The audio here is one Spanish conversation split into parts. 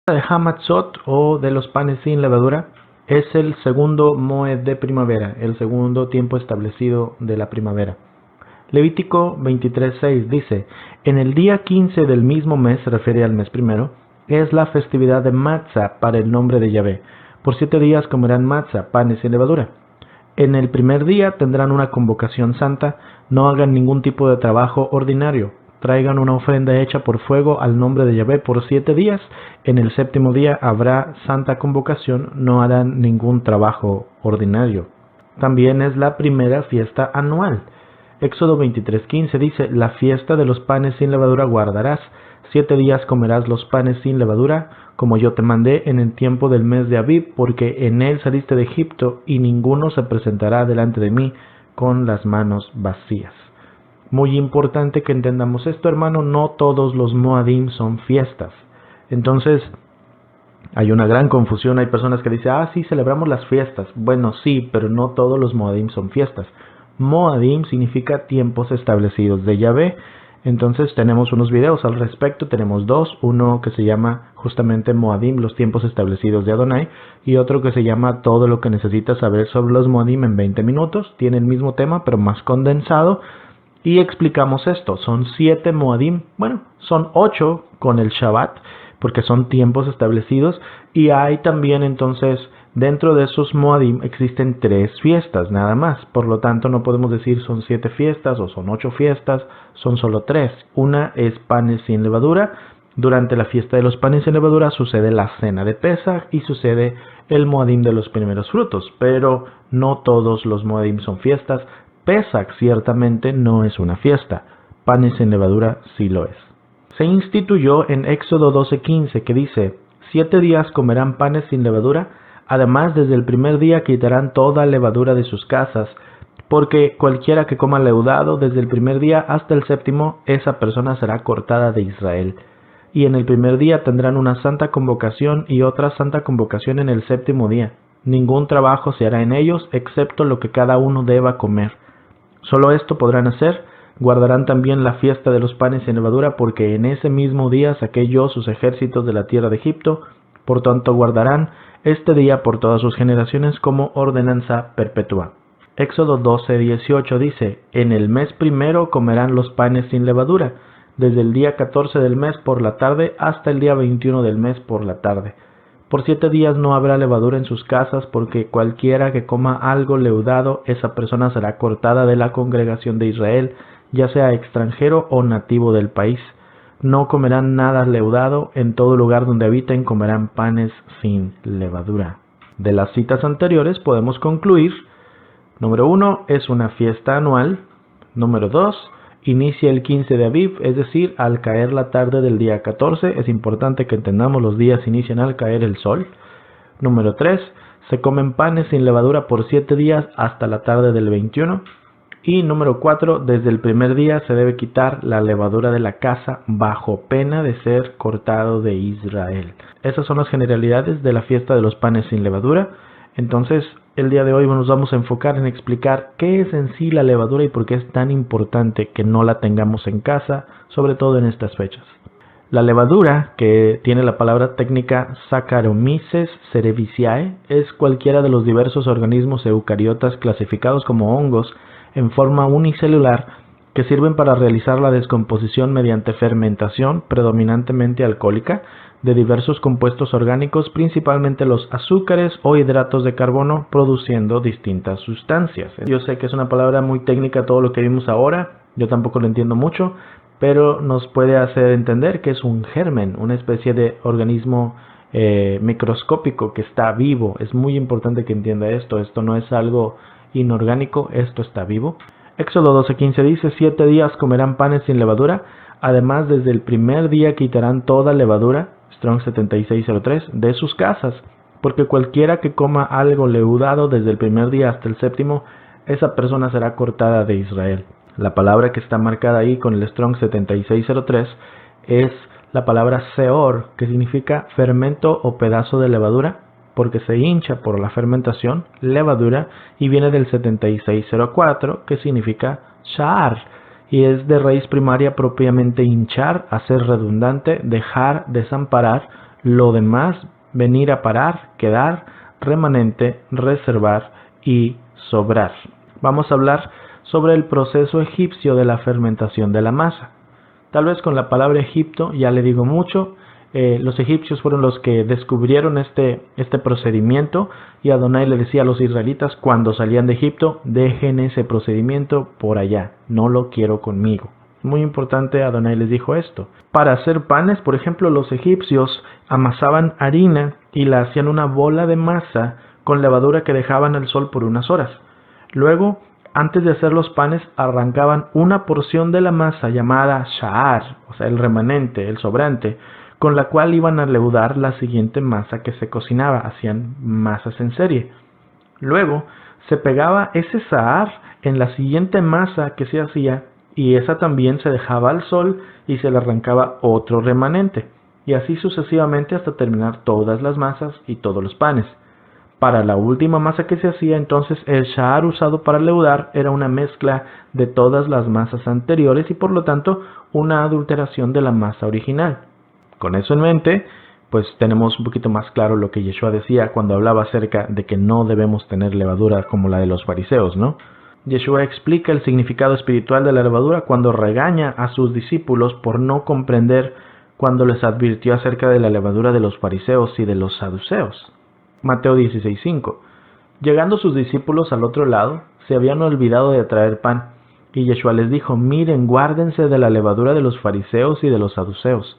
De Hamatzot o de los panes sin levadura es el segundo moed de primavera, el segundo tiempo establecido de la primavera. Levítico 23:6 dice: en el día 15 del mismo mes, se refiere al mes primero, es la festividad de Matzah para el nombre de Yahvé. Por 7 días comerán matzah, panes sin levadura. En el primer día tendrán una convocación santa, no hagan ningún tipo de trabajo ordinario. Traigan una ofrenda hecha por fuego al nombre de Yahvé por 7 días. En el séptimo día habrá santa convocación, no harán ningún trabajo ordinario. También es la primera fiesta anual. Éxodo 23:15 dice: la fiesta de los panes sin levadura guardarás. 7 días comerás los panes sin levadura, como yo te mandé en el tiempo del mes de Abib, porque en él saliste de Egipto, y ninguno se presentará delante de mí con las manos vacías. Muy importante que entendamos esto, hermano, no todos los Moadim son fiestas. Entonces, hay una gran confusión, hay personas que dicen: sí, celebramos las fiestas. Bueno, sí, pero no todos los Moadim son fiestas. Moadim significa tiempos establecidos de Yahvé. Entonces tenemos unos videos al respecto, tenemos dos, uno que se llama justamente Moadim, los tiempos establecidos de Adonai, y otro que se llama Todo lo que necesitas saber sobre los Moadim en 20 minutos, tiene el mismo tema pero más condensado, y explicamos esto. Son 7 Moadim, bueno, son 8 con el Shabbat, porque son tiempos establecidos, y hay también entonces, dentro de esos Moadim existen 3 fiestas nada más, por lo tanto no podemos decir son 7 fiestas o son 8 fiestas, son solo 3. Una es panes sin levadura. Durante la fiesta de los panes sin levadura sucede la cena de Pesaj y sucede el Moadim de los primeros frutos, pero no todos los Moadim son fiestas. Pesaj ciertamente no es una fiesta, panes sin levadura sí lo es. Se instituyó en Éxodo 12:15 que dice: 7 días comerán panes sin levadura, además desde el primer día quitarán toda levadura de sus casas, porque cualquiera que coma leudado desde el primer día hasta el séptimo, esa persona será cortada de Israel. Y en el primer día tendrán una santa convocación y otra santa convocación en el séptimo día. Ningún trabajo se hará en ellos, excepto lo que cada uno deba comer. Solo esto podrán hacer. Guardarán también la fiesta de los panes sin levadura, porque en ese mismo día saqué yo sus ejércitos de la tierra de Egipto. Por tanto guardarán este día por todas sus generaciones como ordenanza perpetua. Éxodo 12:18 dice: en el mes primero comerán los panes sin levadura, desde el día 14 del mes por la tarde hasta el día 21 del mes por la tarde. Por 7 días no habrá levadura en sus casas, porque cualquiera que coma algo leudado, esa persona será cortada de la congregación de Israel, ya sea extranjero o nativo del país. No comerán nada leudado, en todo lugar donde habiten comerán panes sin levadura. De las citas anteriores podemos concluir: número 1, es una fiesta anual. Número 2, inicia el 15 de Abib, es decir, al caer la tarde del día 14. Es importante que entendamos, los días inician al caer el sol. Número 3, se comen panes sin levadura por 7 días hasta la tarde del 21. Y número 4, desde el primer día se debe quitar la levadura de la casa bajo pena de ser cortado de Israel. Esas son las generalidades de la fiesta de los panes sin levadura. Entonces, el día de hoy nos vamos a enfocar en explicar qué es en sí la levadura y por qué es tan importante que no la tengamos en casa, sobre todo en estas fechas. La levadura, que tiene la palabra técnica Saccharomyces cerevisiae, es cualquiera de los diversos organismos eucariotas clasificados como hongos en forma unicelular que sirven para realizar la descomposición mediante fermentación predominantemente alcohólica de diversos compuestos orgánicos, principalmente los azúcares o hidratos de carbono, produciendo distintas sustancias. Yo sé que es una palabra muy técnica todo lo que vimos ahora, yo tampoco lo entiendo mucho, pero nos puede hacer entender que es un germen, una especie de organismo microscópico que está vivo. Es muy importante que entienda esto no es algo inorgánico, esto está vivo. Éxodo 12:15 dice: 7 días comerán panes sin levadura, además desde el primer día quitarán toda levadura, Strong 7603, de sus casas, porque cualquiera que coma algo leudado desde el primer día hasta el séptimo, esa persona será cortada de Israel. La palabra que está marcada ahí con el Strong 7603 es la palabra seor, que significa fermento o pedazo de levadura, porque se hincha por la fermentación, levadura, y viene del 7604, que significa sha'ar, y es de raíz primaria propiamente hinchar, hacer redundante, dejar, desamparar, lo demás venir a parar, quedar, remanente, reservar y sobrar. Vamos a hablar sobre el proceso egipcio de la fermentación de la masa. Tal vez con la palabra Egipto ya le digo mucho. Los egipcios fueron los que descubrieron este procedimiento, y Adonai le decía a los israelitas cuando salían de Egipto: dejen ese procedimiento por allá, no lo quiero conmigo. Muy importante, Adonai les dijo esto. Para hacer panes, por ejemplo, los egipcios amasaban harina y la hacían una bola de masa con levadura que dejaban al sol por unas horas. Luego, antes de hacer los panes, arrancaban una porción de la masa llamada sha'ar, o sea, el remanente, el sobrante, con la cual iban a leudar la siguiente masa que se cocinaba. Hacían masas en serie. Luego se pegaba ese sha'ar en la siguiente masa que se hacía, y esa también se dejaba al sol y se le arrancaba otro remanente, y así sucesivamente hasta terminar todas las masas y todos los panes. Para la última masa que se hacía, entonces, el sha'ar usado para leudar era una mezcla de todas las masas anteriores y por lo tanto una adulteración de la masa original. Con eso en mente, pues tenemos un poquito más claro lo que Yeshua decía cuando hablaba acerca de que no debemos tener levadura como la de los fariseos, ¿no? Yeshua explica el significado espiritual de la levadura cuando regaña a sus discípulos por no comprender cuando les advirtió acerca de la levadura de los fariseos y de los saduceos. Mateo 16:5. Llegando sus discípulos al otro lado, se habían olvidado de traer pan, y Yeshua les dijo: miren, guárdense de la levadura de los fariseos y de los saduceos.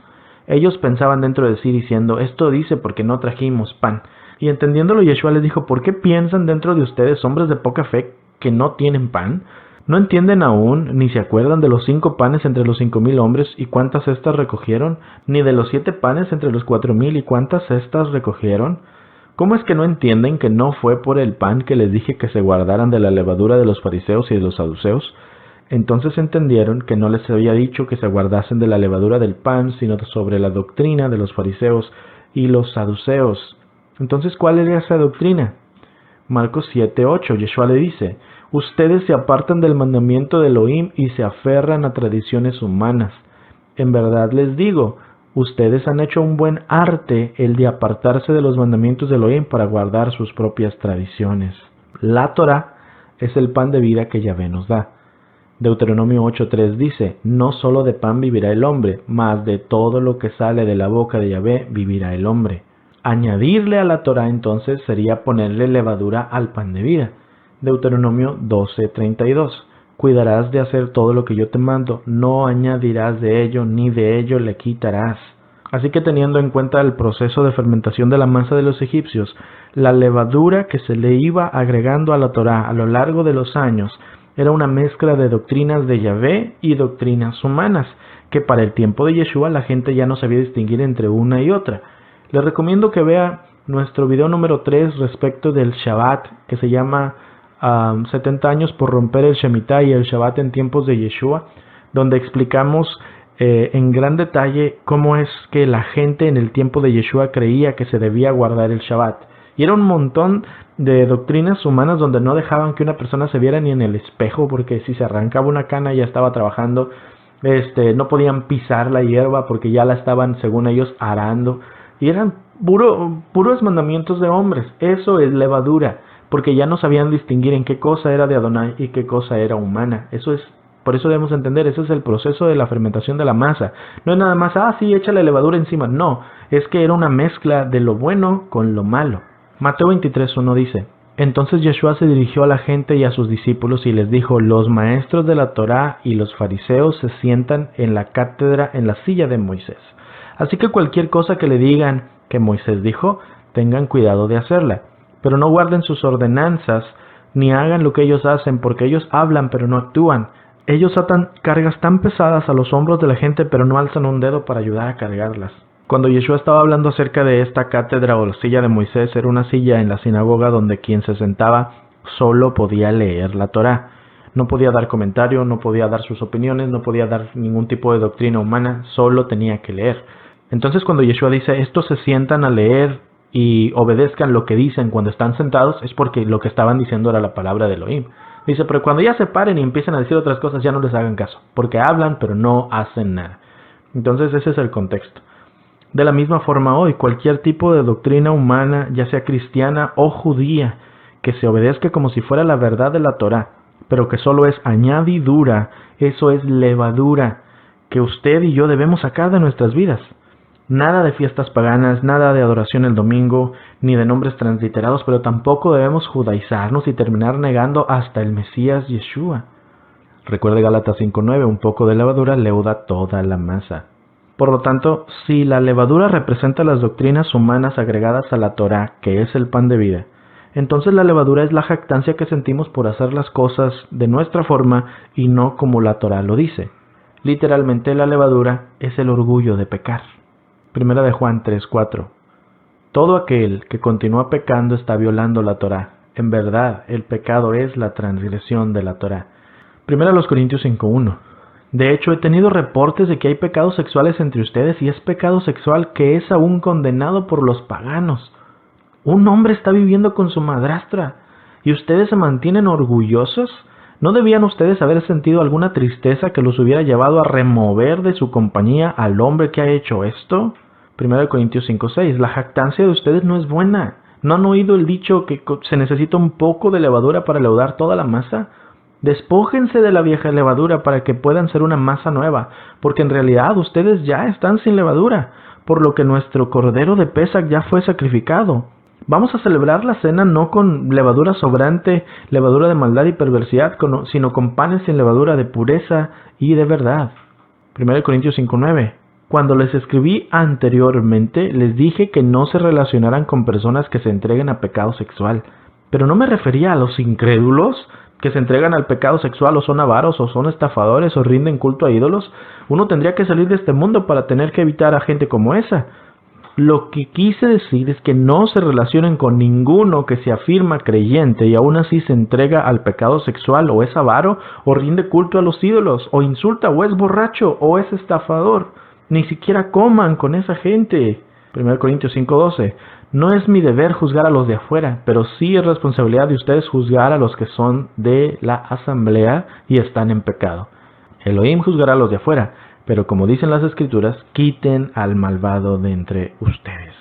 Ellos pensaban dentro de sí diciendo: esto dice porque no trajimos pan. Y entendiéndolo, Yeshua les dijo: ¿por qué piensan dentro de ustedes, hombres de poca fe, que no tienen pan? ¿No entienden aún, ni se acuerdan de los 5 panes entre los 5,000 hombres y cuántas cestas recogieron? ¿Ni de los 7 panes entre los 4,000 y cuántas cestas recogieron? ¿Cómo es que no entienden que no fue por el pan que les dije que se guardaran de la levadura de los fariseos y de los saduceos? Entonces entendieron que no les había dicho que se guardasen de la levadura del pan, sino sobre la doctrina de los fariseos y los saduceos. Entonces, ¿cuál era esa doctrina? Marcos 7:8, Yeshua le dice: ustedes se apartan del mandamiento de Elohim y se aferran a tradiciones humanas. En verdad les digo, ustedes han hecho un buen arte el de apartarse de los mandamientos de Elohim para guardar sus propias tradiciones. La Torá es el pan de vida que Yahvé nos da. Deuteronomio 8:3 dice: no solo de pan vivirá el hombre, mas de todo lo que sale de la boca de Yahvé vivirá el hombre. Añadirle a la Torá entonces sería ponerle levadura al pan de vida. Deuteronomio 12:32. Cuidarás de hacer todo lo que yo te mando, no añadirás de ello, ni de ello le quitarás. Así que, teniendo en cuenta el proceso de fermentación de la masa de los egipcios, la levadura que se le iba agregando a la Torá a lo largo de los años era una mezcla de doctrinas de Yahvé y doctrinas humanas, que para el tiempo de Yeshua la gente ya no sabía distinguir entre una y otra. Les recomiendo que vea nuestro video número 3 respecto del Shabbat, que se llama 70 años por romper el Shemitah y el Shabbat en tiempos de Yeshua, donde explicamos en gran detalle cómo es que la gente en el tiempo de Yeshua creía que se debía guardar el Shabbat. Y era un montón de doctrinas humanas donde no dejaban que una persona se viera ni en el espejo, porque si se arrancaba una cana ya estaba trabajando. No podían pisar la hierba porque ya la estaban, según ellos, arando. Y eran puros mandamientos de hombres. Eso es levadura, porque ya no sabían distinguir en qué cosa era de Adonai y qué cosa era humana. Por eso debemos entender, ese es el proceso de la fermentación de la masa. No es nada más, sí, échale levadura encima. No, es que era una mezcla de lo bueno con lo malo. Mateo 23:1 dice: entonces Yeshua se dirigió a la gente y a sus discípulos y les dijo: los maestros de la Torá y los fariseos se sientan en la cátedra en la silla de Moisés. Así que cualquier cosa que le digan que Moisés dijo, tengan cuidado de hacerla. Pero no guarden sus ordenanzas, ni hagan lo que ellos hacen, porque ellos hablan pero no actúan. Ellos atan cargas tan pesadas a los hombros de la gente, pero no alzan un dedo para ayudar a cargarlas. Cuando Yeshua estaba hablando acerca de esta cátedra o la silla de Moisés, era una silla en la sinagoga donde quien se sentaba solo podía leer la Torá. No podía dar comentario, no podía dar sus opiniones, no podía dar ningún tipo de doctrina humana, solo tenía que leer. Entonces, cuando Yeshua dice: estos se sientan a leer y obedezcan lo que dicen cuando están sentados, es porque lo que estaban diciendo era la palabra de Elohim. Dice: pero cuando ya se paren y empiecen a decir otras cosas, ya no les hagan caso, porque hablan pero no hacen nada. Entonces ese es el contexto. De la misma forma hoy, cualquier tipo de doctrina humana, ya sea cristiana o judía, que se obedezca como si fuera la verdad de la Torá, pero que solo es añadidura, eso es levadura, que usted y yo debemos sacar de nuestras vidas. Nada de fiestas paganas, nada de adoración el domingo, ni de nombres transliterados, pero tampoco debemos judaizarnos y terminar negando hasta el Mesías Yeshua. Recuerde Gálatas 5:9, un poco de levadura leuda toda la masa. Por lo tanto, si la levadura representa las doctrinas humanas agregadas a la Torá, que es el pan de vida, entonces la levadura es la jactancia que sentimos por hacer las cosas de nuestra forma y no como la Torá lo dice. Literalmente la levadura es el orgullo de pecar. Primera de Juan 3:4. Todo aquel que continúa pecando está violando la Torá. En verdad, el pecado es la transgresión de la Torá. Primera de Corintios 5:1. De hecho, he tenido reportes de que hay pecados sexuales entre ustedes y es pecado sexual que es aún condenado por los paganos. Un hombre está viviendo con su madrastra y ustedes se mantienen orgullosos. ¿No debían ustedes haber sentido alguna tristeza que los hubiera llevado a remover de su compañía al hombre que ha hecho esto? 1 Corintios 5:6. La jactancia de ustedes no es buena. ¿No han oído el dicho que se necesita un poco de levadura para leudar toda la masa? Despójense de la vieja levadura para que puedan ser una masa nueva, porque en realidad ustedes ya están sin levadura, por lo que nuestro cordero de Pesach ya fue sacrificado. Vamos a celebrar la cena no con levadura sobrante, levadura de maldad y perversidad, sino con panes sin levadura de pureza y de verdad. 1 Corintios 5:9. Cuando les escribí anteriormente, les dije que no se relacionaran con personas que se entreguen a pecado sexual. Pero no me refería a los incrédulos que se entregan al pecado sexual o son avaros o son estafadores o rinden culto a ídolos. Uno tendría que salir de este mundo para tener que evitar a gente como esa. Lo que quise decir es que no se relacionen con ninguno que se afirma creyente y aún así se entrega al pecado sexual o es avaro o rinde culto a los ídolos o insulta o es borracho o es estafador. Ni siquiera coman con esa gente. 1 Corintios 5:12. No es mi deber juzgar a los de afuera, pero sí es responsabilidad de ustedes juzgar a los que son de la asamblea y están en pecado. Elohim juzgará a los de afuera, pero como dicen las escrituras, quiten al malvado de entre ustedes.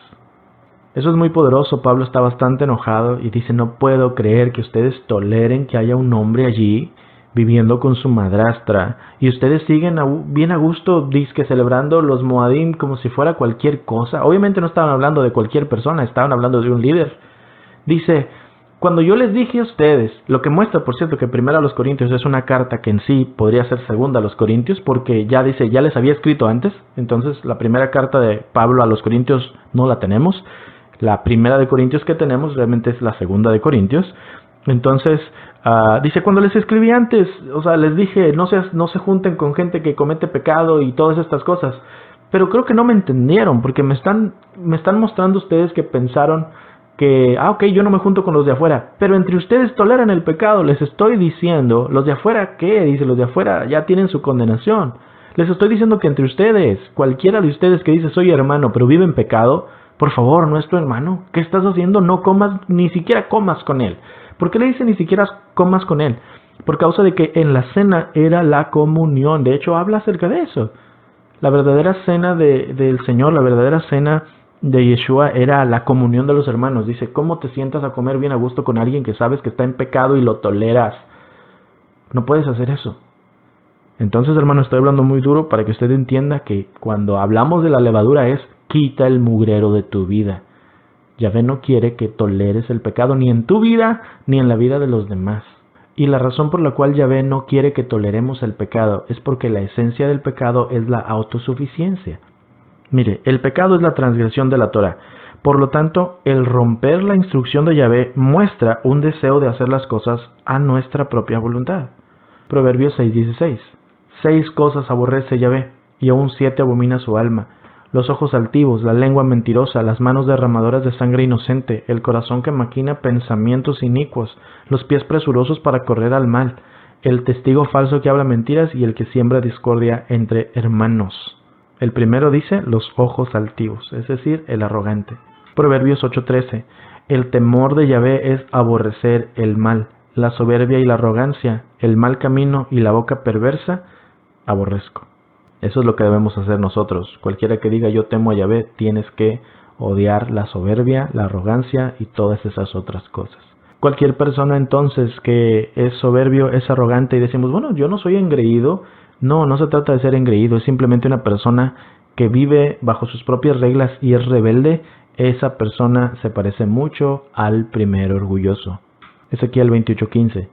Eso es muy poderoso. Pablo está bastante enojado y dice, no puedo creer que ustedes toleren que haya un hombre allí viviendo con su madrastra y ustedes siguen bien a gusto, dizque celebrando los Moadim como si fuera cualquier cosa. Obviamente no estaban hablando de cualquier persona, estaban hablando de un líder. Dice, cuando yo les dije a ustedes, lo que muestra por cierto que 1 Corintios es una carta que en sí podría ser 2 Corintios, porque ya dice, ya les había escrito antes, entonces la primera carta de Pablo a los Corintios no la tenemos, la primera de Corintios que tenemos realmente es la 2 de Corintios. Entonces, dice, cuando les escribí antes, o sea, les dije, no se junten con gente que comete pecado y todas estas cosas. Pero creo que no me entendieron, porque me están mostrando ustedes que pensaron que, ok, yo no me junto con los de afuera, pero entre ustedes toleran el pecado. Les estoy diciendo, ¿los de afuera qué? Dice, los de afuera ya tienen su condenación. Les estoy diciendo que entre ustedes, cualquiera de ustedes que dice, soy hermano, pero vive en pecado, por favor, no es tu hermano. ¿Qué estás haciendo? No comas, ni siquiera comas con él. ¿Por qué le dice ni siquiera comas con él? Por causa de que en la cena era la comunión. De hecho, habla acerca de eso. La verdadera cena del Señor, la verdadera cena de Yeshua era la comunión de los hermanos. Dice, ¿cómo te sientas a comer bien a gusto con alguien que sabes que está en pecado y lo toleras? No puedes hacer eso. Entonces, hermano, estoy hablando muy duro para que usted entienda que cuando hablamos de la levadura es quita el mugrero de tu vida. Yahvé no quiere que toleres el pecado ni en tu vida ni en la vida de los demás. Y la razón por la cual Yahvé no quiere que toleremos el pecado es porque la esencia del pecado es la autosuficiencia. Mire, el pecado es la transgresión de la Torah. Por lo tanto, el romper la instrucción de Yahvé muestra un deseo de hacer las cosas a nuestra propia voluntad. Proverbios 6:16. 6 cosas aborrece Yahvé, y aún 7 abomina su alma: los ojos altivos, la lengua mentirosa, las manos derramadoras de sangre inocente, el corazón que maquina pensamientos inicuos, los pies presurosos para correr al mal, el testigo falso que habla mentiras y el que siembra discordia entre hermanos. El primero dice los ojos altivos, es decir, el arrogante. Proverbios 8:13. El temor de Yahvé es aborrecer el mal, la soberbia y la arrogancia, el mal camino y la boca perversa, aborrezco. Eso es lo que debemos hacer nosotros. Cualquiera que diga yo temo a Yahvé, tienes que odiar la soberbia, la arrogancia y todas esas otras cosas. Cualquier persona entonces que es soberbio, es arrogante y decimos, bueno, yo no soy engreído. No, no se trata de ser engreído, es simplemente una persona que vive bajo sus propias reglas y es rebelde. Esa persona se parece mucho al primer orgulloso. Ezequiel 28:15.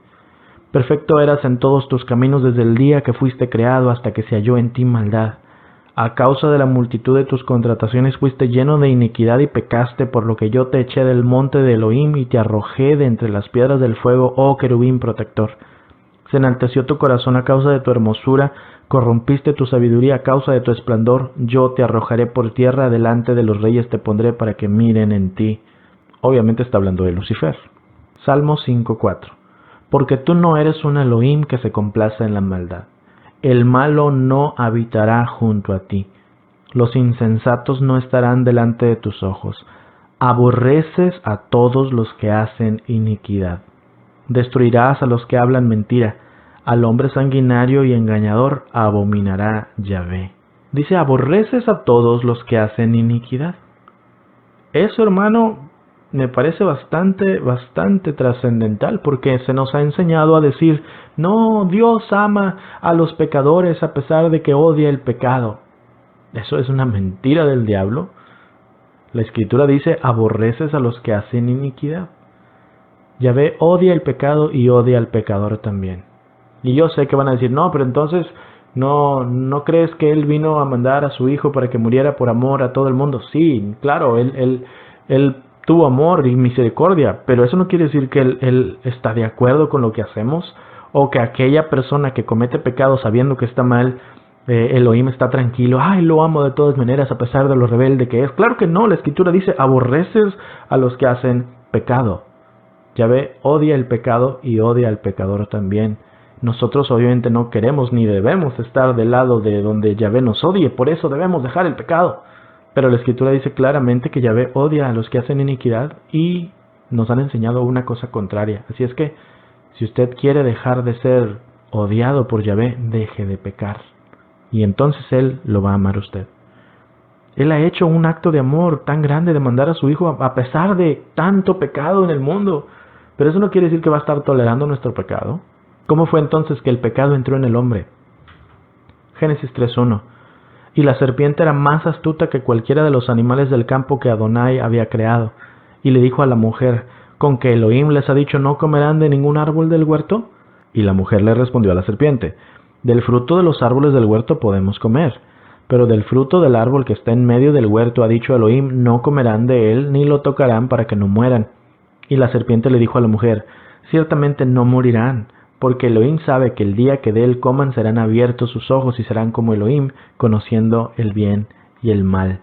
Perfecto eras en todos tus caminos desde el día que fuiste creado hasta que se halló en ti maldad. A causa de la multitud de tus contrataciones fuiste lleno de iniquidad y pecaste, por lo que yo te eché del monte de Elohim y te arrojé de entre las piedras del fuego, oh querubín protector. Se enalteció tu corazón a causa de tu hermosura, corrompiste tu sabiduría a causa de tu esplendor. Yo te arrojaré por tierra, delante de los reyes te pondré para que miren en ti. Obviamente está hablando de Lucifer. Salmo 5:4. Porque tú no eres un Elohim que se complace en la maldad. El malo no habitará junto a ti. Los insensatos no estarán delante de tus ojos. Aborreces a todos los que hacen iniquidad. Destruirás a los que hablan mentira. Al hombre sanguinario y engañador abominará Yahvé. Dice, aborreces a todos los que hacen iniquidad. Eso, hermano, me parece bastante trascendental, porque se nos ha enseñado a decir, no, Dios ama a los pecadores a pesar de que odia el pecado. Eso es una mentira del diablo. La Escritura dice, aborreces a los que hacen iniquidad. Yahvé odia el pecado y odia al pecador también. Y yo sé que van a decir, no, pero entonces no crees que Él vino a mandar a su Hijo para que muriera por amor a todo el mundo. Sí, claro, Él tuvo amor y misericordia, pero eso no quiere decir que él está de acuerdo con lo que hacemos, o que aquella persona que comete pecado sabiendo que está mal, Elohim está tranquilo, ay, lo amo de todas maneras a pesar de lo rebelde que es. Claro que no, la Escritura dice, aborreces a los que hacen pecado. Yahvé odia el pecado y odia al pecador también. Nosotros obviamente no queremos ni debemos estar del lado de donde Yahvé nos odie, por eso debemos dejar el pecado. Pero la Escritura dice claramente que Yahvé odia a los que hacen iniquidad y nos han enseñado una cosa contraria. Así es que, si usted quiere dejar de ser odiado por Yahvé, deje de pecar. Y entonces Él lo va a amar a usted. Él ha hecho un acto de amor tan grande de mandar a su Hijo a pesar de tanto pecado en el mundo. Pero eso no quiere decir que va a estar tolerando nuestro pecado. ¿Cómo fue entonces que el pecado entró en el hombre? Génesis 3:1. Y la serpiente era más astuta que cualquiera de los animales del campo que Adonai había creado. Y le dijo a la mujer, ¿con que Elohim les ha dicho no comerán de ningún árbol del huerto? Y la mujer le respondió a la serpiente, del fruto de los árboles del huerto podemos comer, pero del fruto del árbol que está en medio del huerto ha dicho Elohim, no comerán de él ni lo tocarán para que no mueran. Y la serpiente le dijo a la mujer, ciertamente no morirán, porque Elohim sabe que el día que de él coman serán abiertos sus ojos y serán como Elohim, conociendo el bien y el mal.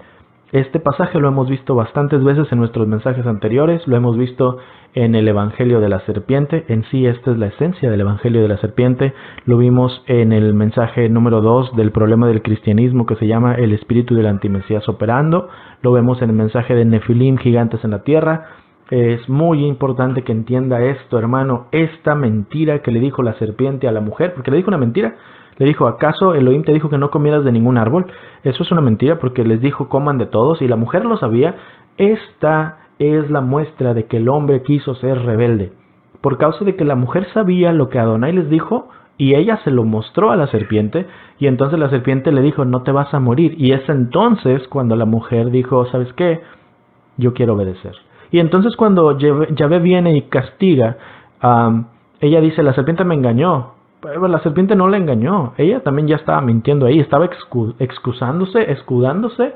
Este pasaje lo hemos visto bastantes veces en nuestros mensajes anteriores, lo hemos visto en el Evangelio de la Serpiente. En sí, esta es la esencia del Evangelio de la Serpiente. Lo vimos en el mensaje número 2 del problema del cristianismo, que se llama el espíritu del antimesías operando. Lo vemos en el mensaje de Nefilim, gigantes en la tierra. Es muy importante que entienda esto, hermano, esta mentira que le dijo la serpiente a la mujer, porque le dijo una mentira. Le dijo, ¿acaso Elohim te dijo que no comieras de ningún árbol? Eso es una mentira, porque les dijo, coman de todos, y la mujer lo sabía. Esta es la muestra de que el hombre quiso ser rebelde, por causa de que la mujer sabía lo que Adonai les dijo, y ella se lo mostró a la serpiente, y entonces la serpiente le dijo, no te vas a morir. Y es entonces cuando la mujer dijo, ¿sabes qué? Yo quiero obedecer. Y entonces cuando Yahvé viene y castiga, ella dice, la serpiente me engañó. Pero la serpiente no la engañó. Ella también ya estaba mintiendo ahí. Estaba escudándose,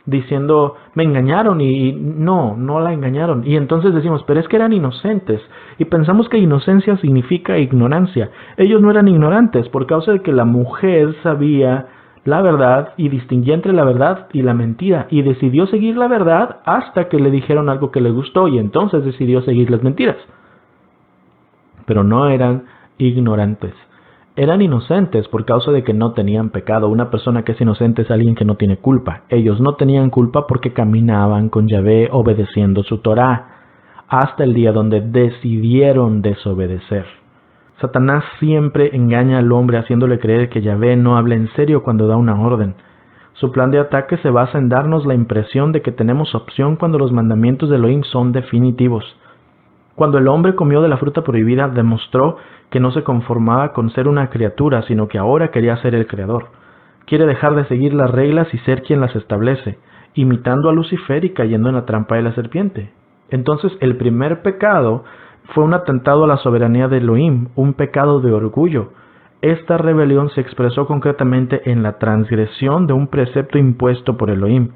diciendo, me engañaron. Y no la engañaron. Y entonces decimos, pero es que eran inocentes. Y pensamos que inocencia significa ignorancia. Ellos no eran ignorantes por causa de que la mujer sabía la verdad y distinguía entre la verdad y la mentira, y decidió seguir la verdad hasta que le dijeron algo que le gustó, y entonces decidió seguir las mentiras. Pero no eran ignorantes, eran inocentes por causa de que no tenían pecado. Una persona que es inocente es alguien que no tiene culpa. Ellos no tenían culpa porque caminaban con Yahvé obedeciendo su Torá, hasta el día donde decidieron desobedecer. Satanás siempre engaña al hombre haciéndole creer que Yahvé no habla en serio cuando da una orden. Su plan de ataque se basa en darnos la impresión de que tenemos opción cuando los mandamientos de Elohim son definitivos. Cuando el hombre comió de la fruta prohibida, demostró que no se conformaba con ser una criatura, sino que ahora quería ser el creador. Quiere dejar de seguir las reglas y ser quien las establece, imitando a Lucifer y cayendo en la trampa de la serpiente. Entonces, el primer pecado fue un atentado a la soberanía de Elohim, un pecado de orgullo. Esta rebelión se expresó concretamente en la transgresión de un precepto impuesto por Elohim.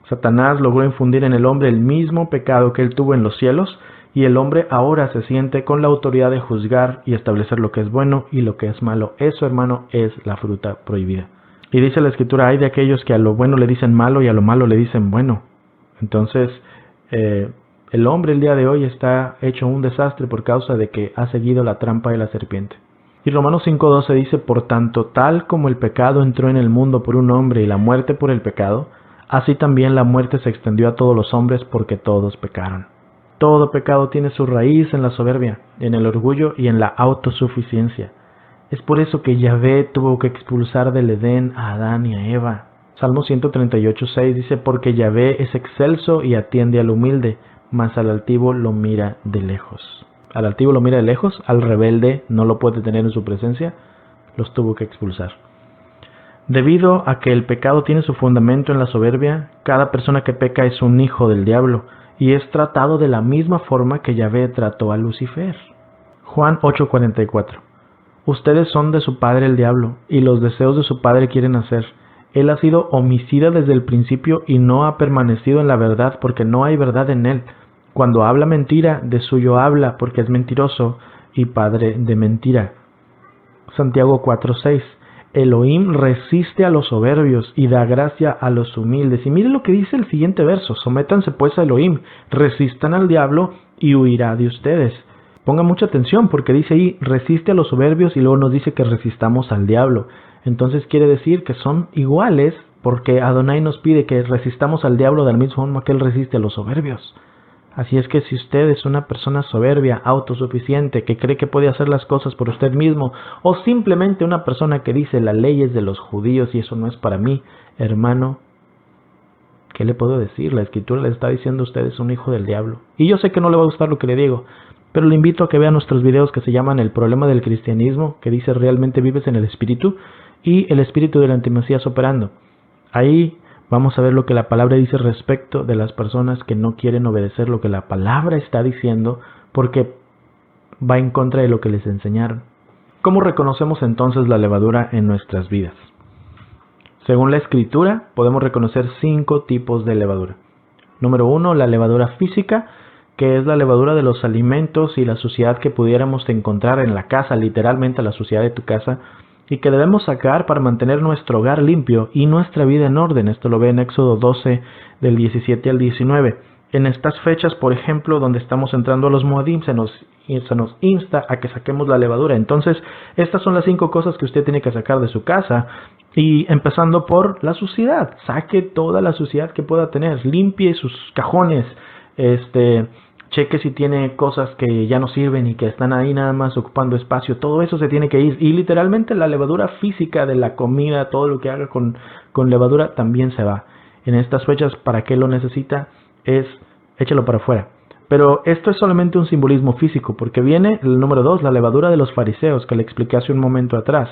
Satanás logró infundir en el hombre el mismo pecado que él tuvo en los cielos, y el hombre ahora se siente con la autoridad de juzgar y establecer lo que es bueno y lo que es malo. Eso, hermano, es la fruta prohibida. Y dice la Escritura, hay de aquellos que a lo bueno le dicen malo y a lo malo le dicen bueno. Entonces, el hombre el día de hoy está hecho un desastre por causa de que ha seguido la trampa de la serpiente. Y Romanos 5:12 dice, por tanto, tal como el pecado entró en el mundo por un hombre y la muerte por el pecado, así también la muerte se extendió a todos los hombres porque todos pecaron. Todo pecado tiene su raíz en la soberbia, en el orgullo y en la autosuficiencia. Es por eso que Yahvé tuvo que expulsar del Edén a Adán y a Eva. Salmo 138:6 dice, porque Yahvé es excelso y atiende al humilde, mas al altivo lo mira de lejos. Al altivo lo mira de lejos, al rebelde no lo puede tener en su presencia, los tuvo que expulsar. Debido a que el pecado tiene su fundamento en la soberbia, cada persona que peca es un hijo del diablo, y es tratado de la misma forma que Yahvé trató a Lucifer. Juan 8:44. Ustedes son de su padre el diablo, y los deseos de su padre quieren hacer. Él ha sido homicida desde el principio y no ha permanecido en la verdad porque no hay verdad en él. Cuando habla mentira, de suyo habla porque es mentiroso y padre de mentira. Santiago 4:6. Elohim resiste a los soberbios y da gracia a los humildes. Y miren lo que dice el siguiente verso. Sométanse pues a Elohim, resistan al diablo y huirá de ustedes. Pongan mucha atención porque dice ahí, resiste a los soberbios y luego nos dice que resistamos al diablo. Entonces quiere decir que son iguales porque Adonai nos pide que resistamos al diablo de la misma forma que él resiste a los soberbios. Así es que si usted es una persona soberbia, autosuficiente, que cree que puede hacer las cosas por usted mismo, o simplemente una persona que dice la ley es de los judíos y eso no es para mí, hermano, ¿qué le puedo decir? La Escritura le está diciendo a usted es un hijo del diablo. Y yo sé que no le va a gustar lo que le digo, pero le invito a que vea nuestros videos que se llaman El problema del cristianismo, que dice realmente vives en el Espíritu, y el Espíritu del Antimesías operando. Ahí vamos a ver lo que la palabra dice respecto de las personas que no quieren obedecer lo que la palabra está diciendo porque va en contra de lo que les enseñaron. ¿Cómo reconocemos entonces la levadura en nuestras vidas? Según la Escritura, podemos reconocer 5 tipos de levadura. Número 1, la levadura física, que es la levadura de los alimentos y la suciedad que pudiéramos encontrar en la casa, literalmente la suciedad de tu casa, y que debemos sacar para mantener nuestro hogar limpio y nuestra vida en orden. Esto lo ve en Éxodo 12, del 17 al 19. En estas fechas, por ejemplo, donde estamos entrando a los Moadim, se nos insta a que saquemos la levadura. Entonces, estas son las 5 cosas que usted tiene que sacar de su casa. Y empezando por la suciedad. Saque toda la suciedad que pueda tener. Limpie sus cajones. Cheque si tiene cosas que ya no sirven y que están ahí nada más ocupando espacio. Todo eso se tiene que ir. Y literalmente la levadura física de la comida, todo lo que haga con levadura también se va. En estas fechas, ¿para qué lo necesita? Échalo para afuera. Pero esto es solamente un simbolismo físico, porque viene el número 2, la levadura de los fariseos, que le expliqué hace un momento atrás.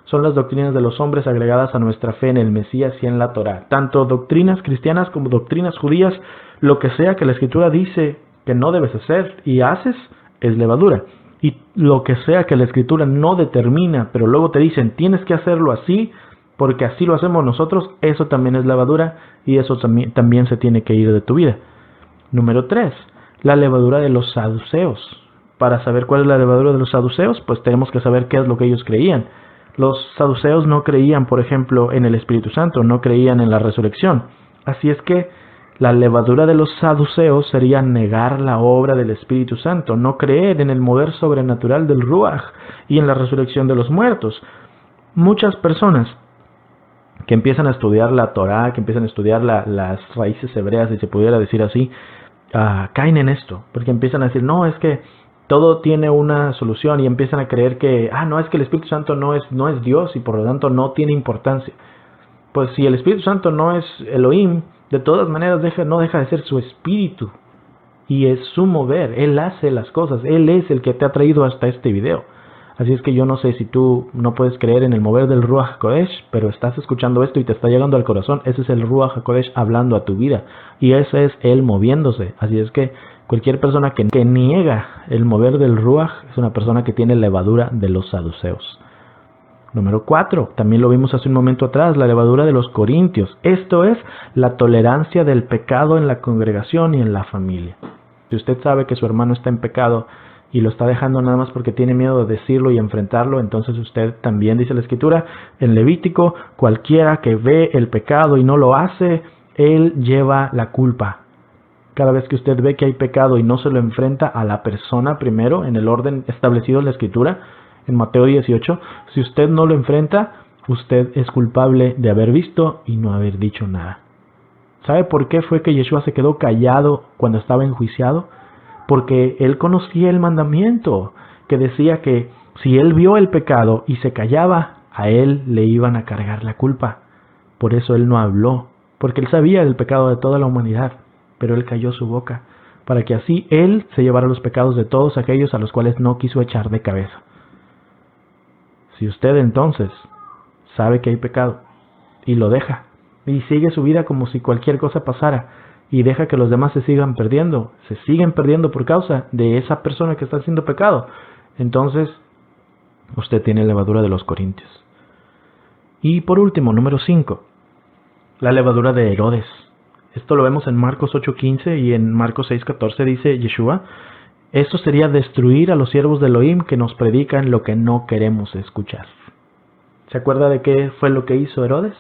Son las doctrinas de los hombres agregadas a nuestra fe en el Mesías y en la Torá. Tanto doctrinas cristianas como doctrinas judías, lo que sea que la Escritura dice que no debes hacer y haces, es levadura. Y lo que sea que la Escritura no determina, pero luego te dicen, tienes que hacerlo así, porque así lo hacemos nosotros, eso también es levadura y eso también se tiene que ir de tu vida. Número 3, la levadura de los saduceos. Para saber cuál es la levadura de los saduceos, pues tenemos que saber qué es lo que ellos creían. Los saduceos no creían, por ejemplo, en el Espíritu Santo, no creían en la resurrección. Así es que la levadura de los saduceos sería negar la obra del Espíritu Santo, no creer en el mover sobrenatural del Ruach y en la resurrección de los muertos. Muchas personas que empiezan a estudiar la Torá, que empiezan a estudiar las raíces hebreas, si se pudiera decir así, caen en esto, porque empiezan a decir, no, es que todo tiene una solución y empiezan a creer que, no, es que el Espíritu Santo no es Dios y por lo tanto no tiene importancia. Pues si el Espíritu Santo no es Elohim, de todas maneras no deja de ser su espíritu. Y es su mover, Él hace las cosas, Él es el que te ha traído hasta este video. Así es que yo no sé si tú no puedes creer en el mover del Ruach HaKodesh, pero estás escuchando esto y te está llegando al corazón. Ese es el Ruach HaKodesh hablando a tu vida. Y ese es Él moviéndose. Así es que cualquier persona que niega el mover del Ruach es una persona que tiene levadura de los saduceos. Número 4, también lo vimos hace un momento atrás, la levadura de los corintios. Esto es la tolerancia del pecado en la congregación y en la familia. Si usted sabe que su hermano está en pecado y lo está dejando nada más porque tiene miedo de decirlo y enfrentarlo, entonces usted también, dice la Escritura, en Levítico, cualquiera que ve el pecado y no lo hace, él lleva la culpa. Cada vez que usted ve que hay pecado y no se lo enfrenta a la persona primero, en el orden establecido en la Escritura, en Mateo 18, si usted no lo enfrenta, usted es culpable de haber visto y no haber dicho nada. ¿Sabe por qué fue que Yeshua se quedó callado cuando estaba enjuiciado? Porque él conocía el mandamiento que decía que si él vio el pecado y se callaba, a él le iban a cargar la culpa. Por eso él no habló, porque él sabía el pecado de toda la humanidad, pero él calló su boca, para que así él se llevara los pecados de todos aquellos a los cuales no quiso echar de cabeza. Si usted entonces sabe que hay pecado y lo deja y sigue su vida como si cualquier cosa pasara y deja que los demás se siguen perdiendo por causa de esa persona que está haciendo pecado, entonces usted tiene levadura de los corintios. Y por último, número 5, la levadura de Herodes. Esto lo vemos en Marcos 8:15 y en Marcos 6:14 dice Yeshua: esto sería destruir a los siervos de Elohim que nos predican lo que no queremos escuchar. ¿Se acuerda de qué fue lo que hizo Herodes?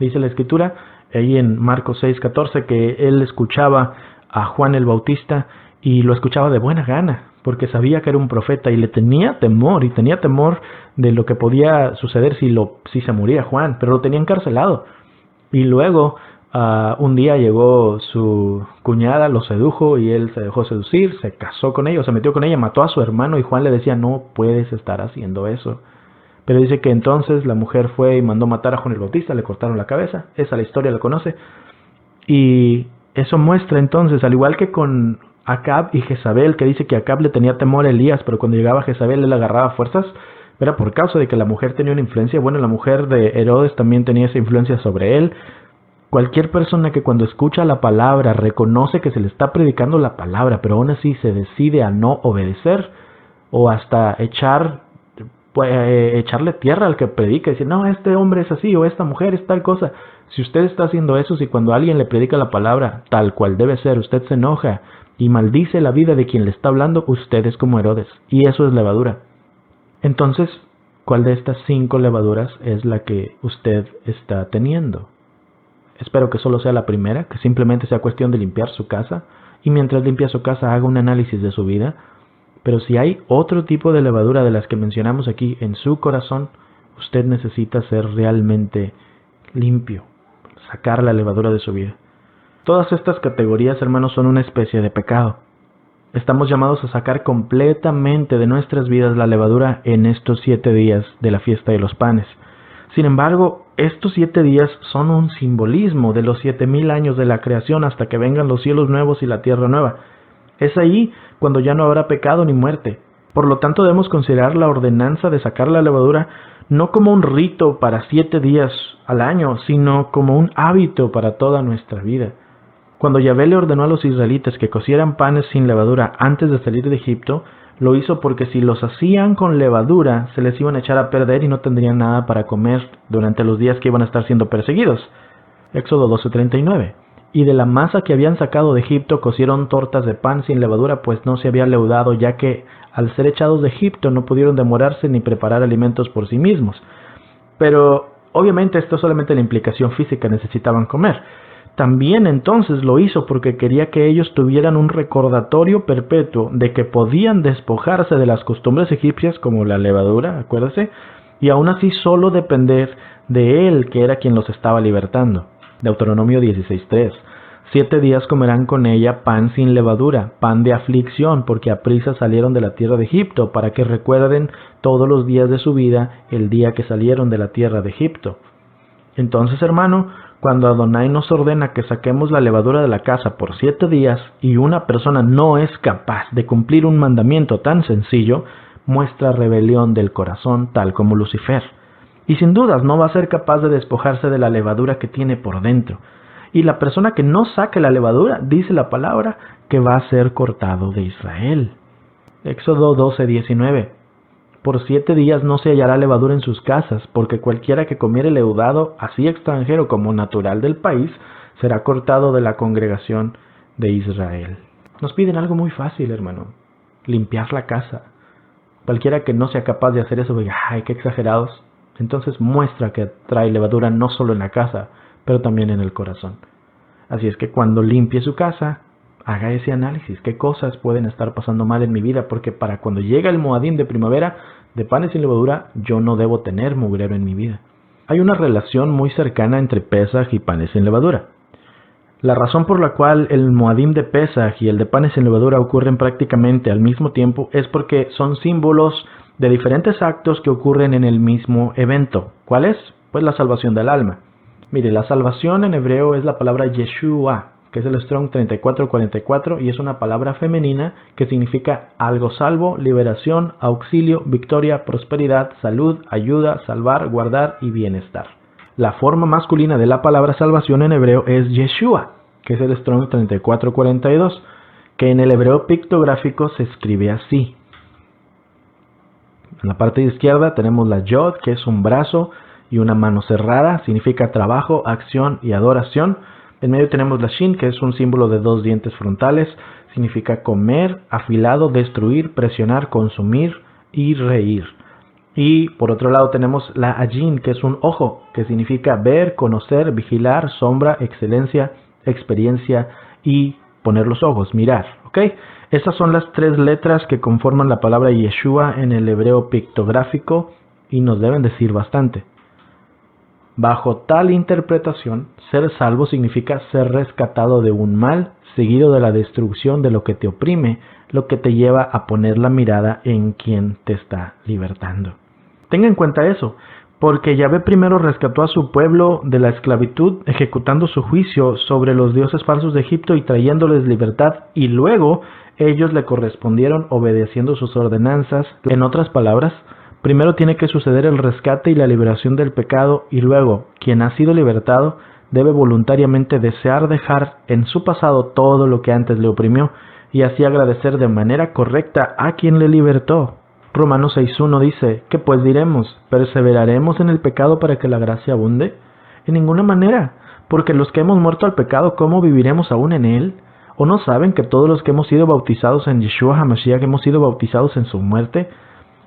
Dice la Escritura, ahí en Marcos 6:14, que él escuchaba a Juan el Bautista y lo escuchaba de buena gana, porque sabía que era un profeta y le tenía temor, y tenía temor de lo que podía suceder si se moría Juan, pero lo tenía encarcelado. Y luego un día llegó su cuñada, lo sedujo y él se dejó seducir, se casó con ella, se metió con ella, mató a su hermano y Juan le decía: no puedes estar haciendo eso. Pero dice que entonces la mujer fue y mandó matar a Juan el Bautista, le cortaron la cabeza. Esa la historia la conoce. Y eso muestra entonces, al igual que con Acab y Jezabel, que dice que Acab le tenía temor a Elías, pero cuando llegaba Jezabel él agarraba fuerzas, era por causa de que la mujer tenía una influencia. Bueno, la mujer de Herodes también tenía esa influencia sobre él. Cualquier persona que cuando escucha la palabra reconoce que se le está predicando la palabra, pero aún así se decide a no obedecer o hasta echarle tierra al que predica y decir: no, este hombre es así o esta mujer es tal cosa. Si usted está haciendo eso, si cuando alguien le predica la palabra tal cual debe ser, usted se enoja y maldice la vida de quien le está hablando, usted es como Herodes, y eso es levadura. Entonces, ¿cuál de estas 5 levaduras es la que usted está teniendo? Espero que solo sea la primera, que simplemente sea cuestión de limpiar su casa, y mientras limpia su casa haga un análisis de su vida. Pero si hay otro tipo de levadura de las que mencionamos aquí en su corazón, usted necesita ser realmente limpio, sacar la levadura de su vida. Todas estas categorías, hermanos, son una especie de pecado. Estamos llamados a sacar completamente de nuestras vidas la levadura en estos 7 días de la fiesta de los panes. Sin embargo, estos 7 días son un simbolismo de los 7000 años de la creación hasta que vengan los cielos nuevos y la tierra nueva. Es ahí cuando ya no habrá pecado ni muerte. Por lo tanto, debemos considerar la ordenanza de sacar la levadura no como un rito para 7 días al año, sino como un hábito para toda nuestra vida. Cuando Yahvé le ordenó a los israelitas que cocieran panes sin levadura antes de salir de Egipto, lo hizo porque si los hacían con levadura, se les iban a echar a perder y no tendrían nada para comer durante los días que iban a estar siendo perseguidos. Éxodo 12:39. Y de la masa que habían sacado de Egipto cocieron tortas de pan sin levadura, pues no se había leudado, ya que al ser echados de Egipto no pudieron demorarse ni preparar alimentos por sí mismos. Pero obviamente esto es solamente la implicación física, necesitaban comer. También entonces lo hizo porque quería que ellos tuvieran un recordatorio perpetuo de que podían despojarse de las costumbres egipcias como la levadura, acuérdese, y aún así solo depender de él, que era quien los estaba libertando. Deuteronomio 16:3. 7 días comerán con ella pan sin levadura, pan de aflicción, porque aprisa salieron de la tierra de Egipto, para que recuerden todos los días de su vida el día que salieron de la tierra de Egipto. Entonces, hermano, cuando Adonai nos ordena que saquemos la levadura de la casa por 7 días y una persona no es capaz de cumplir un mandamiento tan sencillo, muestra rebelión del corazón tal como Lucifer. Y sin dudas no va a ser capaz de despojarse de la levadura que tiene por dentro. Y la persona que no saque la levadura, dice la palabra, que va a ser cortado de Israel. Éxodo 12:19. Por 7 días no se hallará levadura en sus casas, porque cualquiera que comiere leudado, así extranjero como natural del país, será cortado de la congregación de Israel. Nos piden algo muy fácil, hermano: limpiar la casa. Cualquiera que no sea capaz de hacer eso, diga, ¡ay, qué exagerados! Entonces muestra que trae levadura no solo en la casa, pero también en el corazón. Así es que cuando limpie su casa, haga ese análisis. ¿Qué cosas pueden estar pasando mal en mi vida? Porque para cuando llega el Moadim de primavera, de panes sin levadura, yo no debo tener mugrero en mi vida. Hay una relación muy cercana entre Pesaj y panes sin levadura. La razón por la cual el Moadim de Pesaj y el de panes sin levadura ocurren prácticamente al mismo tiempo es porque son símbolos de diferentes actos que ocurren en el mismo evento. ¿Cuál es? Pues la salvación del alma. Mire, la salvación en hebreo es la palabra Yeshua, que es el Strong 3444, y es una palabra femenina que significa algo salvo, liberación, auxilio, victoria, prosperidad, salud, ayuda, salvar, guardar y bienestar. La forma masculina de la palabra salvación en hebreo es Yeshua, que es el Strong 3442, que en el hebreo pictográfico se escribe así. En la parte izquierda tenemos la Yod, que es un brazo y una mano cerrada, significa trabajo, acción y adoración. En medio tenemos la Shin, que es un símbolo de 2 dientes frontales, significa comer, afilado, destruir, presionar, consumir y reír. Y por otro lado tenemos la Ajin, que es un ojo, que significa ver, conocer, vigilar, sombra, excelencia, experiencia y poner los ojos, mirar. ¿Ok? Esas son las 3 letras que conforman la palabra Yeshua en el hebreo pictográfico y nos deben decir bastante. Bajo tal interpretación, ser salvo significa ser rescatado de un mal, seguido de la destrucción de lo que te oprime, lo que te lleva a poner la mirada en quien te está libertando. Tenga en cuenta eso, porque Yahvé primero rescató a su pueblo de la esclavitud, ejecutando su juicio sobre los dioses falsos de Egipto y trayéndoles libertad, y luego ellos le correspondieron obedeciendo sus ordenanzas. En otras palabras, primero tiene que suceder el rescate y la liberación del pecado, y luego, quien ha sido libertado debe voluntariamente desear dejar en su pasado todo lo que antes le oprimió, y así agradecer de manera correcta a quien le libertó. Romanos 6:1 dice, ¿qué pues diremos? ¿Perseveraremos en el pecado para que la gracia abunde? En ninguna manera, porque los que hemos muerto al pecado, ¿cómo viviremos aún en él? ¿O no saben que todos los que hemos sido bautizados en Yeshua HaMashiach hemos sido bautizados en su muerte?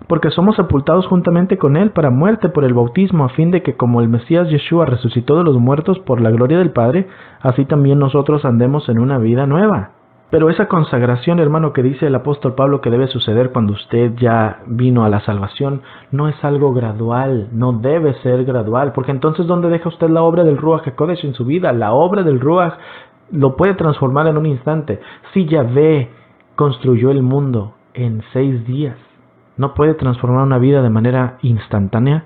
Porque somos sepultados juntamente con él para muerte por el bautismo, a fin de que como el Mesías Yeshua resucitó de los muertos por la gloria del Padre, así también nosotros andemos en una vida nueva. Pero esa consagración, hermano, que dice el apóstol Pablo que debe suceder cuando usted ya vino a la salvación, no es algo gradual, no debe ser gradual, porque entonces ¿dónde deja usted la obra del Ruach HaKodesh en su vida? La obra del Ruach lo puede transformar en un instante. Si Yahvé construyó el mundo en 6 días, ¿no puede transformar una vida de manera instantánea?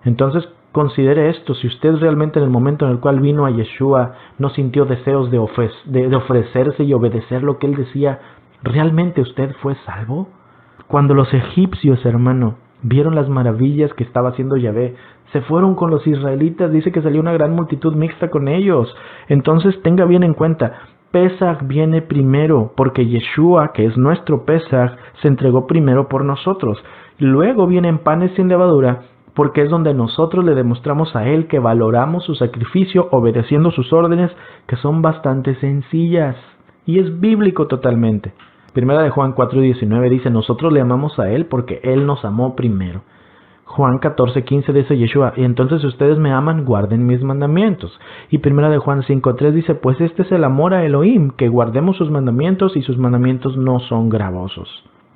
Entonces considere esto: si usted realmente en el momento en el cual vino a Yeshua no sintió deseos de ofrecerse y obedecer lo que él decía, ¿realmente usted fue salvo? Cuando los egipcios, hermano, vieron las maravillas que estaba haciendo Yahvé, se fueron con los israelitas, dice que salió una gran multitud mixta con ellos. Entonces tenga bien en cuenta, Pesaj viene primero, porque Yeshua, que es nuestro Pesaj, se entregó primero por nosotros. Luego vienen panes sin levadura, porque es donde nosotros le demostramos a él que valoramos su sacrificio obedeciendo sus órdenes, que son bastante sencillas. Y es bíblico totalmente. Primera de Juan 4:19 dice, nosotros le amamos a él porque él nos amó primero. Juan 14:15 dice Yeshua, y entonces ustedes me aman, guarden mis mandamientos. Y primera de Juan 5:3 dice, pues este es el amor a Elohim, que guardemos sus mandamientos, y sus mandamientos no son gravosos.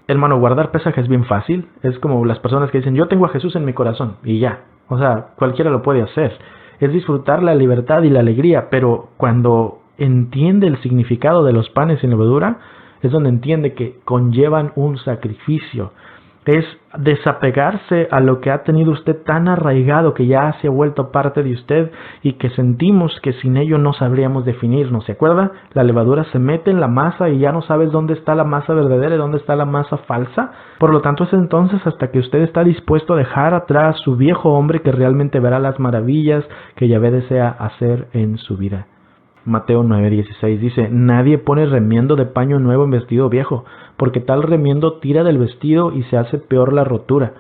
Hermano, guardar Pesaj es bien fácil. Es como las personas que dicen, yo tengo a Jesús en mi corazón, y ya. O sea, cualquiera lo puede hacer. Es disfrutar la libertad y la alegría, pero cuando entiende el significado de los panes sin levadura, es donde entiende que conllevan un sacrificio. Es desapegarse a lo que ha tenido usted tan arraigado que ya se ha vuelto parte de usted y que sentimos que sin ello no sabríamos definirnos. ¿Se acuerda? La levadura se mete en la masa y ya no sabes dónde está la masa verdadera y dónde está la masa falsa. Por lo tanto, es entonces hasta que usted está dispuesto a dejar atrás su viejo hombre que realmente verá las maravillas que Yahvé desea hacer en su vida. Mateo 9:16 dice: nadie pone remiendo de paño nuevo en vestido viejo, porque tal remiendo tira del vestido y se hace peor la rotura.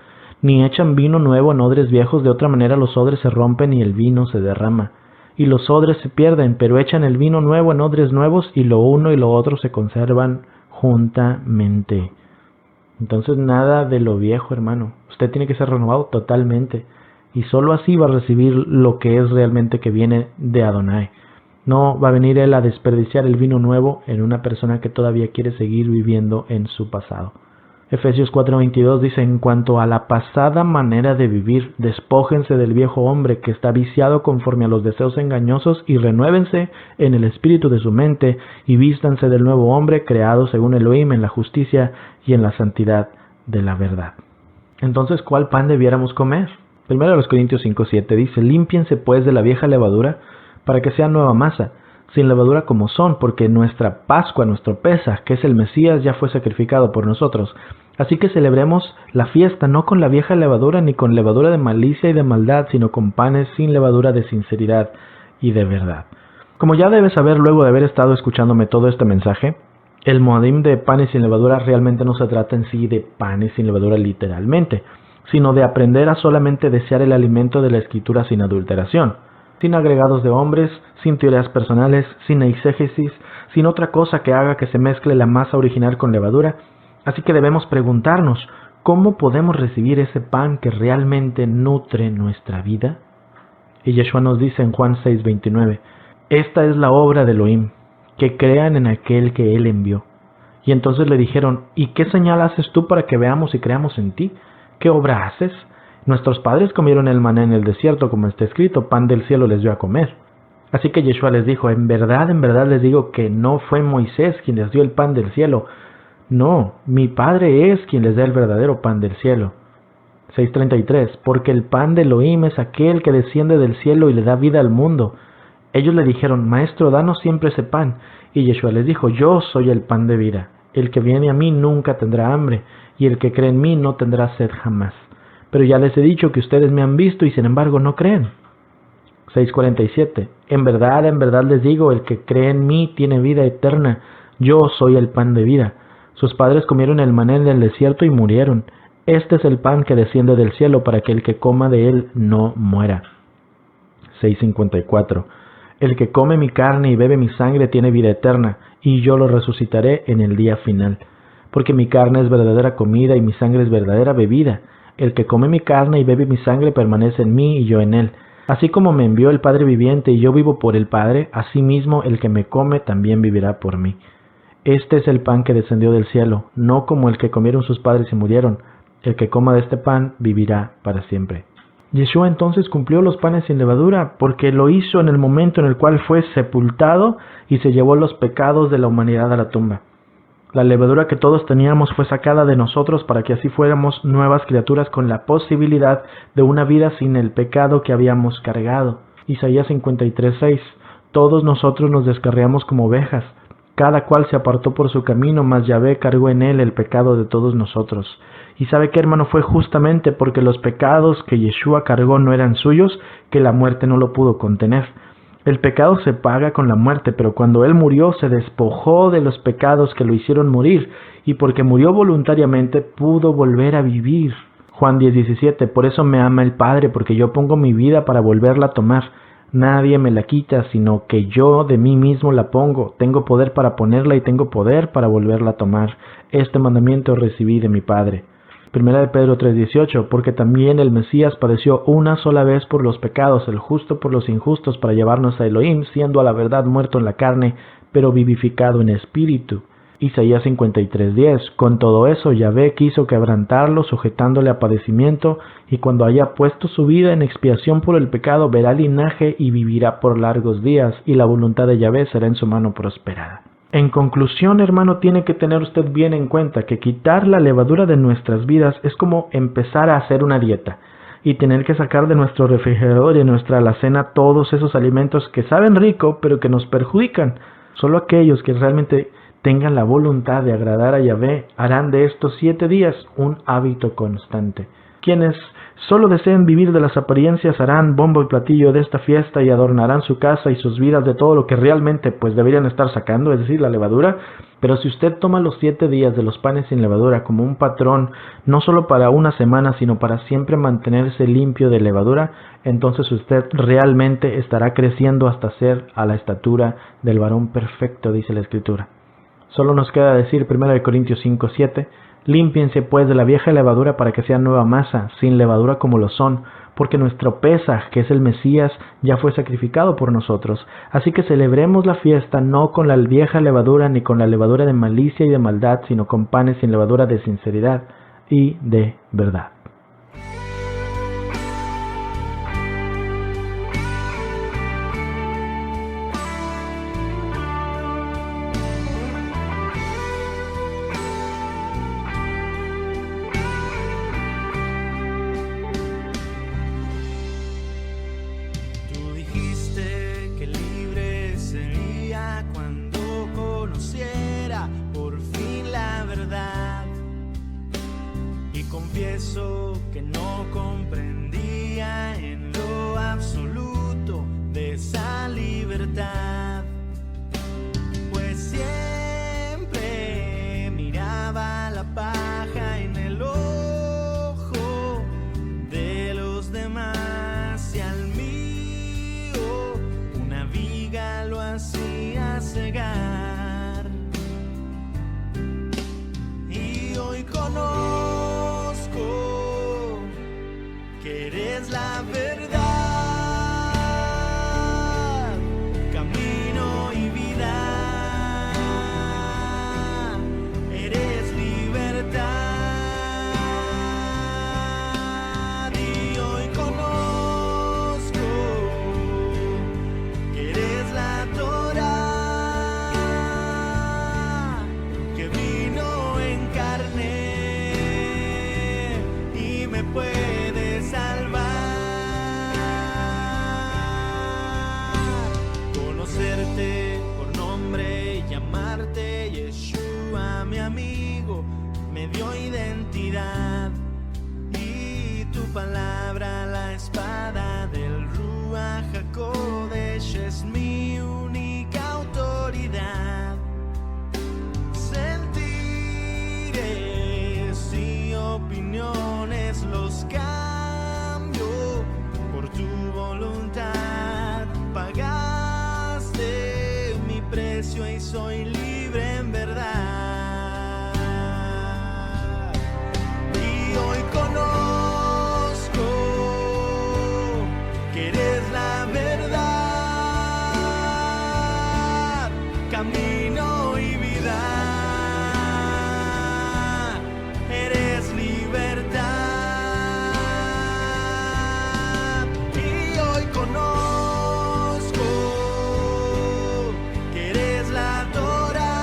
Ni echan vino nuevo en odres viejos, de otra manera los odres se rompen y el vino se derrama. Y los odres se pierden, pero echan el vino nuevo en odres nuevos, y lo uno y lo otro se conservan juntamente. Entonces nada de lo viejo, hermano. Usted tiene que ser renovado totalmente. Y solo así va a recibir lo que es realmente que viene de Adonai. No va a venir él a desperdiciar el vino nuevo en una persona que todavía quiere seguir viviendo en su pasado. Efesios 4:22 dice: en cuanto a la pasada manera de vivir, despójense del viejo hombre que está viciado conforme a los deseos engañosos y renuévense en el espíritu de su mente y vístanse del nuevo hombre creado según Elohim en la justicia y en la santidad de la verdad. Entonces, ¿cuál pan debiéramos comer? 1 Corintios 5:7 dice: límpiense pues de la vieja levadura para que sea nueva masa, sin levadura como son, porque nuestra Pascua, nuestro Pesaj, que es el Mesías, ya fue sacrificado por nosotros. Así que celebremos la fiesta no con la vieja levadura ni con levadura de malicia y de maldad, sino con panes sin levadura de sinceridad y de verdad. Como ya debes saber luego de haber estado escuchándome todo este mensaje, el Moadim de panes sin levadura realmente no se trata en sí de panes sin levadura literalmente, sino de aprender a solamente desear el alimento de la Escritura sin adulteración, sin agregados de hombres, sin teorías personales, sin eisegesis, sin otra cosa que haga que se mezcle la masa original con levadura. Así que debemos preguntarnos, ¿cómo podemos recibir ese pan que realmente nutre nuestra vida? Y Yeshua nos dice en Juan 6:29, esta es la obra de Elohim, que crean en aquel que él envió. Y entonces le dijeron, ¿y qué señal haces tú para que veamos y creamos en ti? ¿Qué obra haces? Nuestros padres comieron el maná en el desierto, como está escrito, pan del cielo les dio a comer. Así que Yeshua les dijo, en verdad les digo que no fue Moisés quien les dio el pan del cielo. No, mi Padre es quien les da el verdadero pan del cielo. 6:33, porque el pan de Elohim es aquel que desciende del cielo y le da vida al mundo. Ellos le dijeron, Maestro, danos siempre ese pan. Y Yeshua les dijo, yo soy el pan de vida. El que viene a mí nunca tendrá hambre, y el que cree en mí no tendrá sed jamás. Pero ya les he dicho que ustedes me han visto y sin embargo no creen. 6:47, en verdad les digo, el que cree en mí tiene vida eterna. Yo soy el pan de vida. Sus padres comieron el maná en el desierto y murieron. Este es el pan que desciende del cielo para que el que coma de él no muera. 6:54, el que come mi carne y bebe mi sangre tiene vida eterna, y yo lo resucitaré en el día final. Porque mi carne es verdadera comida y mi sangre es verdadera bebida. El que come mi carne y bebe mi sangre permanece en mí y yo en él. Así como me envió el Padre viviente y yo vivo por el Padre, asimismo el que me come también vivirá por mí. Este es el pan que descendió del cielo, no como el que comieron sus padres y murieron. El que coma de este pan vivirá para siempre. Yeshua entonces cumplió los panes sin levadura, porque lo hizo en el momento en el cual fue sepultado y se llevó los pecados de la humanidad a la tumba. La levadura que todos teníamos fue sacada de nosotros para que así fuéramos nuevas criaturas con la posibilidad de una vida sin el pecado que habíamos cargado. Isaías 53:6, todos nosotros nos descarriamos como ovejas, cada cual se apartó por su camino, mas Yahvé cargó en él el pecado de todos nosotros. Y sabe que, hermano, fue justamente porque los pecados que Yeshua cargó no eran suyos, que la muerte no lo pudo contener. El pecado se paga con la muerte, pero cuando Él murió se despojó de los pecados que lo hicieron morir, y porque murió voluntariamente pudo volver a vivir. Juan 10:17, por eso me ama el Padre, porque yo pongo mi vida para volverla a tomar. Nadie me la quita, sino que yo de mí mismo la pongo. Tengo poder para ponerla y tengo poder para volverla a tomar. Este mandamiento recibí de mi Padre. 1 Pedro 3:18, porque también el Mesías padeció una sola vez por los pecados, el justo por los injustos, para llevarnos a Elohim, siendo a la verdad muerto en la carne, pero vivificado en espíritu. Isaías 53:10. Con todo eso, Yahvé quiso quebrantarlo, sujetándole a padecimiento, y cuando haya puesto su vida en expiación por el pecado, verá linaje y vivirá por largos días, y la voluntad de Yahvé será en su mano prosperada. En conclusión, hermano, tiene que tener usted bien en cuenta que quitar la levadura de nuestras vidas es como empezar a hacer una dieta y tener que sacar de nuestro refrigerador y de nuestra alacena todos esos alimentos que saben rico pero que nos perjudican. Solo aquellos que realmente tengan la voluntad de agradar a Yahvé harán de estos 7 días un hábito constante. Quienes solo deseen vivir de las apariencias harán bombo y platillo de esta fiesta y adornarán su casa y sus vidas de todo lo que realmente pues deberían estar sacando, es decir, la levadura. Pero si usted toma los 7 días de los panes sin levadura como un patrón, no solo para una semana, sino para siempre mantenerse limpio de levadura, entonces usted realmente estará creciendo hasta ser a la estatura del varón perfecto, dice la Escritura. Solo nos queda decir 1 Corintios 5:7, límpiense pues de la vieja levadura para que sea nueva masa, sin levadura como lo son, porque nuestro Pesaj, que es el Mesías, ya fue sacrificado por nosotros. Así que celebremos la fiesta no con la vieja levadura ni con la levadura de malicia y de maldad, sino con panes sin levadura de sinceridad y de verdad. Confieso que no comprendía en lo absoluto de esa libertad, pues siempre miraba la paja en el ojo de los demás y al mío una viga lo hacía cegar. Y hoy conozco que eres la verdad, camino y vida, eres libertad. Y hoy conozco que eres la Torá, que vino en carne y me puede salvar. Conocerte por nombre y llamarte Yeshua, mi amigo, me dio identidad. Y tu palabra, la espada del Ruach HaKodesh, es mi única autoridad. Sentires y opiniones los cambio por tu voluntad. Pagaste mi precio y soy libre en verdad. Y hoy conozco que eres la verdad, camino y vida, eres libertad. Y hoy conozco que eres la Torá,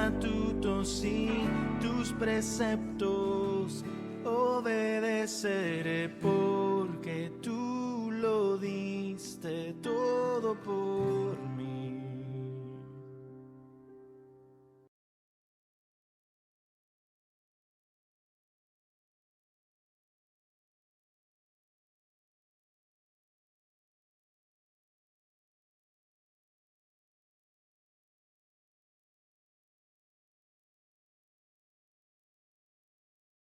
estatutos y tus preceptos obedeceré, porque tú lo diste todo por